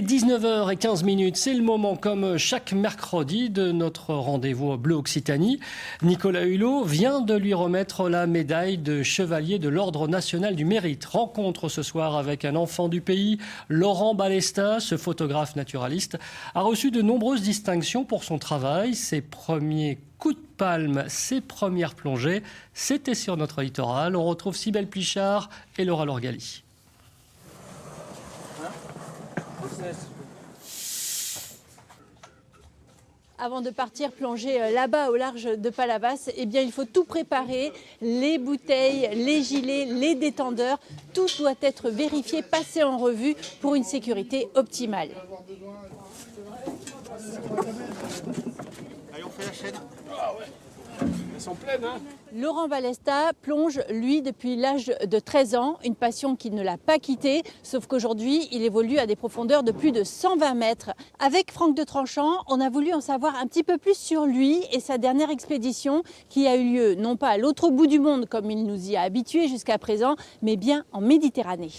19h15, c'est le moment comme chaque mercredi de notre rendez-vous Bleu Occitanie. Nicolas Hulot vient de lui remettre la médaille de chevalier de l'Ordre national du mérite. Rencontre ce soir avec un enfant du pays, Laurent Balesta. Ce photographe naturaliste a reçu de nombreuses distinctions pour son travail. Ses premiers coups de palme, ses premières plongées, c'était sur notre littoral. On retrouve Cybèle Plichard et Laura Lorgali. Avant de partir plonger là-bas au large de Palavas, eh bien, il faut tout préparer, les bouteilles, les gilets, les détendeurs. Tout doit être vérifié, passé en revue pour une sécurité optimale. Allez, on fait la chaîne. Ah ouais. Elles sont pleines, hein. Laurent Balesta plonge, lui, depuis l'âge de 13 ans, une passion qui ne l'a pas quitté, sauf qu'aujourd'hui, il évolue à des profondeurs de plus de 120 mètres. Avec Franck de Tranchant, on a voulu en savoir un petit peu plus sur lui et sa dernière expédition qui a eu lieu, non pas à l'autre bout du monde, comme il nous y a habitués jusqu'à présent, mais bien en Méditerranée.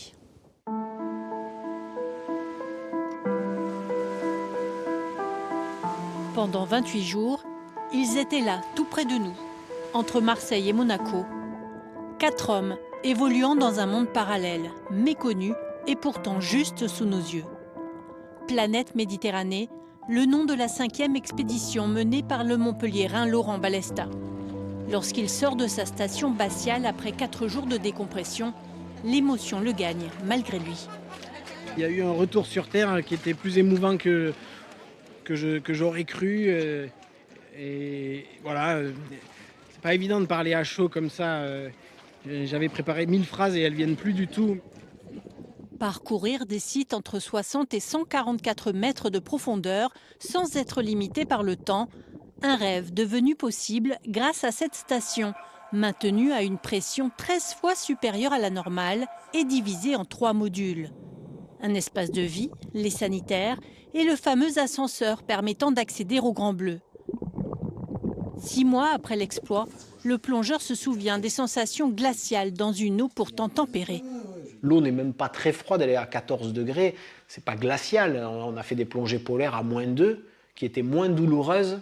Pendant 28 jours, ils étaient là, tout près de nous, entre Marseille et Monaco. 4 hommes évoluant dans un monde parallèle, méconnu et pourtant juste sous nos yeux. Planète Méditerranée, le nom de la 5e expédition menée par le Montpelliérain Laurent Balesta. Lorsqu'il sort de sa station batiale après 4 jours de décompression, l'émotion le gagne malgré lui. Il y a eu un retour sur Terre qui était plus émouvant que j'aurais cru. Et voilà, c'est pas évident de parler à chaud comme ça. J'avais préparé 1000 phrases et elles viennent plus du tout. Parcourir des sites entre 60 et 144 mètres de profondeur sans être limité par le temps, un rêve devenu possible grâce à cette station, maintenue à une pression 13 fois supérieure à la normale et divisée en 3 modules. Un espace de vie, les sanitaires et le fameux ascenseur permettant d'accéder au Grand Bleu. 6 mois après l'exploit, le plongeur se souvient des sensations glaciales dans une eau pourtant tempérée. L'eau n'est même pas très froide, elle est à 14 degrés, c'est pas glacial. On a fait des plongées polaires à -2 qui étaient moins douloureuses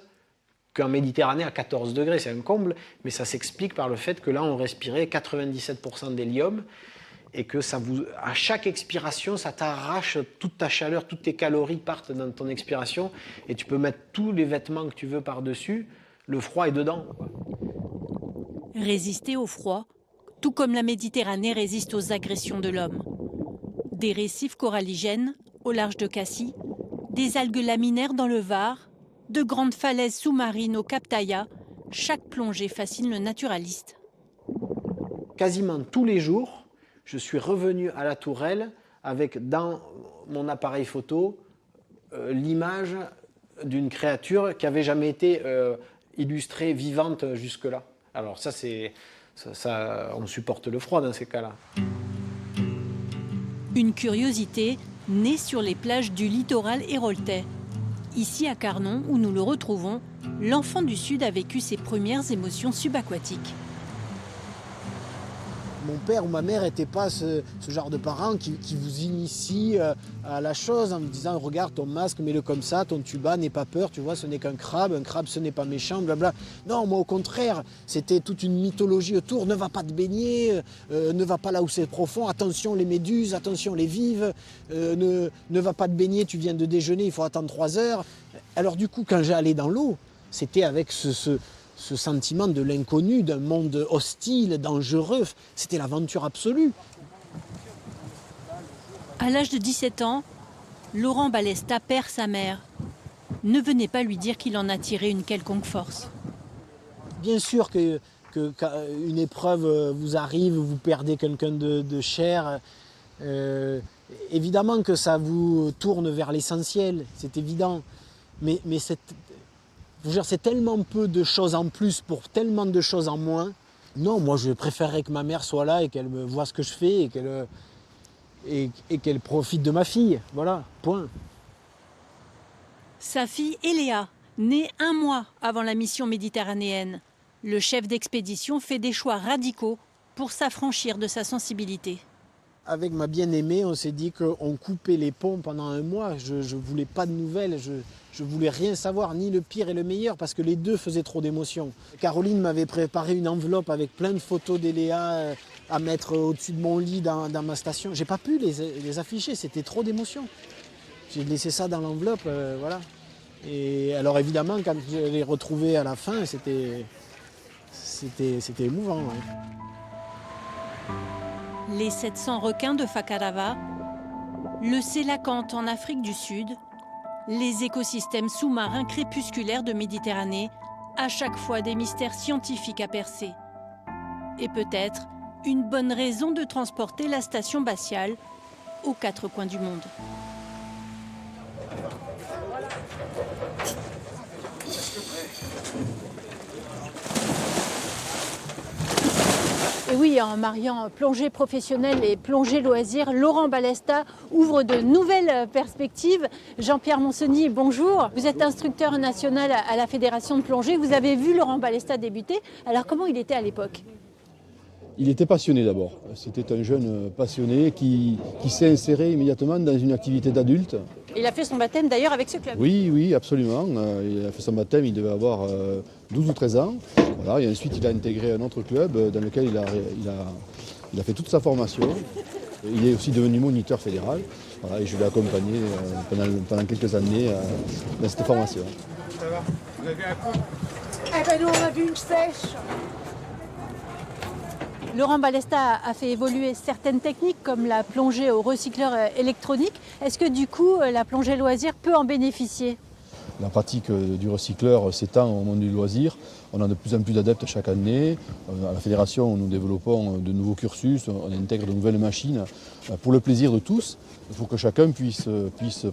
qu'en Méditerranée à 14 degrés, c'est un comble, mais ça s'explique par le fait que là on respirait 97% d'hélium et que à chaque expiration, ça t'arrache toute ta chaleur, toutes tes calories partent dans ton expiration et tu peux mettre tous les vêtements que tu veux par-dessus. Le froid est dedans. Résister au froid, tout comme la Méditerranée résiste aux agressions de l'homme. Des récifs coralligènes au large de Cassis, des algues laminaires dans le Var, de grandes falaises sous-marines au Cap Taïa, chaque plongée fascine le naturaliste. Quasiment tous les jours, je suis revenu à la Tourelle avec dans mon appareil photo l'image d'une créature qui n'avait jamais été illustrée, vivante jusque-là. Alors ça, on supporte le froid dans ces cas-là. Une curiosité née sur les plages du littoral héroltais. Ici à Carnon, où nous le retrouvons, l'enfant du Sud a vécu ses premières émotions subaquatiques. Mon père ou ma mère n'étaient pas ce genre de parents qui vous initient à la chose en me disant « Regarde ton masque, mets-le comme ça, ton tuba, n'aie pas peur, tu vois, ce n'est qu'un crabe, un crabe ce n'est pas méchant, blabla. » Non, moi au contraire, c'était toute une mythologie autour. Ne va pas te baigner, ne va pas là où c'est profond, attention les méduses, attention les vives, ne va pas te baigner, tu viens de déjeuner, il faut attendre 3 heures. Alors du coup, quand j'allais dans l'eau, c'était avec ce sentiment de l'inconnu, d'un monde hostile, dangereux. C'était l'aventure absolue. À l'âge de 17 ans, Laurent Balesta perd sa mère. Ne venez pas lui dire qu'il en a tiré une quelconque force. Bien sûr que quand une épreuve vous arrive, vous perdez quelqu'un de cher, évidemment que ça vous tourne vers l'essentiel, c'est évident. Mais c'est tellement peu de choses en plus pour tellement de choses en moins. Non, moi je préférerais que ma mère soit là et qu'elle me voit ce que je fais et qu'elle profite de ma fille. Voilà, point. Sa fille Eléa, née 1 mois avant la mission méditerranéenne. Le chef d'expédition fait des choix radicaux pour s'affranchir de sa sensibilité. Avec ma bien-aimée, on s'est dit qu'on coupait les ponts pendant un mois. Je ne voulais pas de nouvelles, je voulais rien savoir, ni le pire et le meilleur, parce que les deux faisaient trop d'émotions. Caroline m'avait préparé une enveloppe avec plein de photos d'Eléa à mettre au-dessus de mon lit dans ma station. J'ai pas pu les afficher, c'était trop d'émotions. J'ai laissé ça dans l'enveloppe, voilà. Et alors évidemment, quand je l'ai retrouvée à la fin, c'était émouvant. Ouais. Les 700 requins de Fakarava, le sélacanthe en Afrique du Sud, les écosystèmes sous-marins crépusculaires de Méditerranée, à chaque fois des mystères scientifiques à percer. Et peut-être une bonne raison de transporter la station spatiale aux quatre coins du monde. Et oui, en mariant plongée professionnelle et plongée loisir, Laurent Balesta ouvre de nouvelles perspectives. Jean-Pierre Monseny, bonjour. Vous êtes instructeur national à la Fédération de plongée. Vous avez vu Laurent Balesta débuter. Alors comment il était à l'époque ? Il était passionné d'abord. C'était un jeune passionné qui s'est inséré immédiatement dans une activité d'adulte. Il a fait son baptême d'ailleurs avec ce club. Oui, absolument. Il a fait son baptême, il devait avoir 12 ou 13 ans. Voilà, et ensuite, il a intégré un autre club dans lequel il a fait toute sa formation. Il est aussi devenu moniteur fédéral. Voilà, et je l'ai accompagné pendant quelques années dans cette formation. Ça va? Vous avez un coup? Eh ben nous, on a vu une sèche. Laurent Balesta a fait évoluer certaines techniques comme la plongée au recycleur électronique. Est-ce que du coup, la plongée loisir peut en bénéficier ? La pratique du recycleur s'étend au monde du loisir. On a de plus en plus d'adeptes chaque année. À la fédération, nous développons de nouveaux cursus, on intègre de nouvelles machines pour le plaisir de tous. Il faut que chacun puisse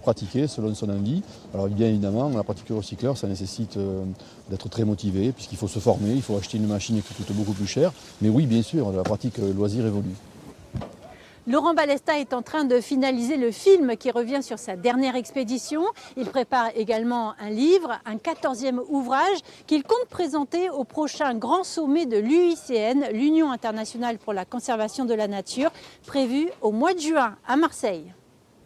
pratiquer selon son envie. Alors bien évidemment, la pratique du recycleur, ça nécessite d'être très motivé puisqu'il faut se former, il faut acheter une machine qui coûte beaucoup plus cher. Mais oui, bien sûr, la pratique loisir évolue. Laurent Balesta est en train de finaliser le film qui revient sur sa dernière expédition. Il prépare également un livre, un 14e ouvrage qu'il compte présenter au prochain grand sommet de l'UICN, l'Union internationale pour la conservation de la nature, prévu au mois de juin à Marseille.